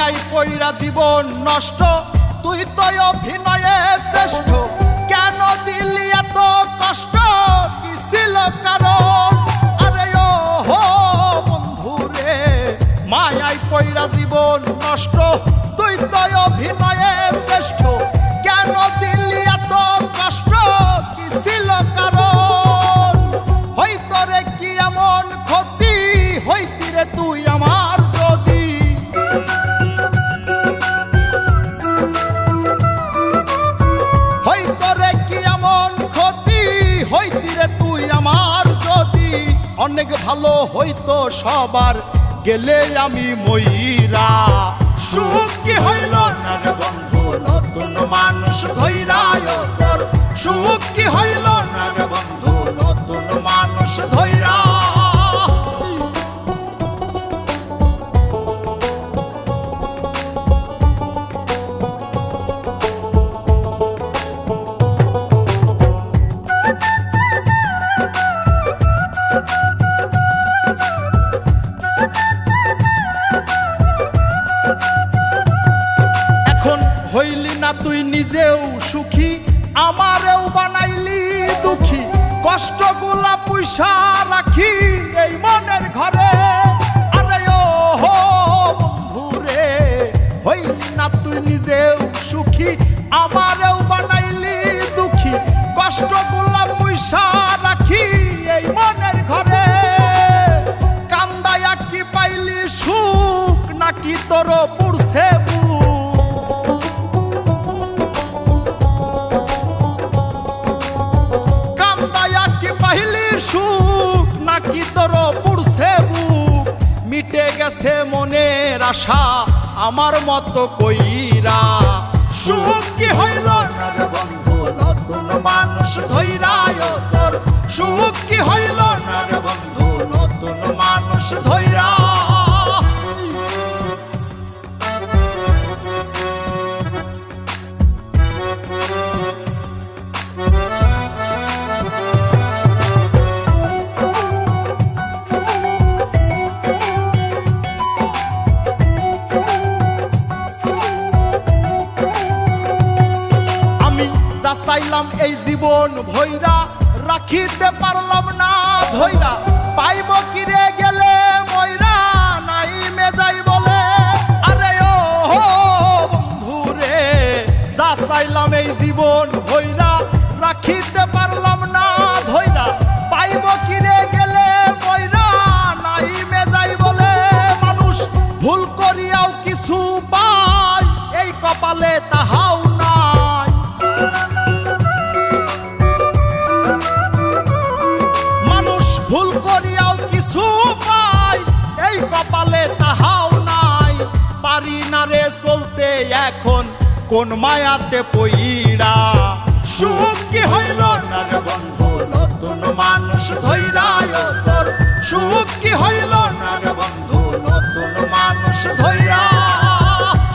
মায়াই পইরা জীবন নষ্ট, তুই তো অভিনয়ে শ্রেষ্ঠ। কেন দিলি এত কষ্ট, কি ছিল কারণ? আরে ও হো বন্ধু রে, মায়াই পইরা জীবন নষ্ট, তুই তো অভিনয়ে শ্রেষ্ঠ। কেন দিলি এত কষ্ট, কি ছিল কারণ? হইতো রে কি এমন ক্ষতি, হইতি রে তুই আমার যদি। হইতো রে কি এমন ক্ষতি, হইতি রে তুই আমার যদি। অনেক ভালো হইতো সবার, গেলে আমি ময়রা। সুখ কি হইল না রে বন্ধু, নতুন মানুষ ধইরা তোর। সুখ কি হইল না রে বন্ধু, নতুন মানুষ ধইরা। হইলি না তুই নিজেও সুখী, আমারেও বানাইলি দুঃখী। কষ্টগুলা পুইসা রাখি এই মনের ঘরে। আরে ও হো বন্ধু রে, হইলি না তুই নিজেও সুখী, আমারেও বানাইলি দুঃখী। কষ্টগুলা পুইসা রাখি এই মনের ঘরে। কান্দায়া কি পাইলি সুখ, নাকি তোর পুরছে সুখ, নাকি তোর পুরছে বুক? মিটে গেছে মনের আশা আমার মতো কইরা। সুখ কি হইল না রে বন্ধু, নতুন মানুষ ধইরা তোর। সুখ কি হইল না রে বন্ধু, নতুন মানুষ ধইরা। চাইলাম এই জীবন ভৈরা, রাখিতে পারলাম না ধৈরা। পাইব কিরে গেলে ময়রা, নাই মেজাই বলে। আরে ও হো বন্ধু রে, যা চাইলাম এই জীবন ভৈরা, রাখিতে পারলাম না ধৈরা। পাইব কিরে গেলে ময়রা, নাই মেজাই বলে। মানুষ ভুল করিয়াও কিছু পায়, এই কপালে তাহাও নাই। ভুল করিয়াও কিছু পাই, এই কপালে তাহাও নাই। পারি না রে চলতে এখন কোন মায়াতে পইরা। সুখ কি হইল না রে বন্ধু, নতুন মানুষ ধইরা তোর। সুখ কি হইল না রে বন্ধু, নতুন মানুষ ধইরা।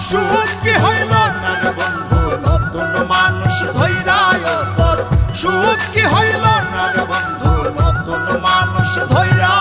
সুখ কি হইল না রে বন্ধু, নতুন মানুষ ধইরা তোর। সুখ কি হইল না রে বন্ধু, নতুন মানুষ ধইরা।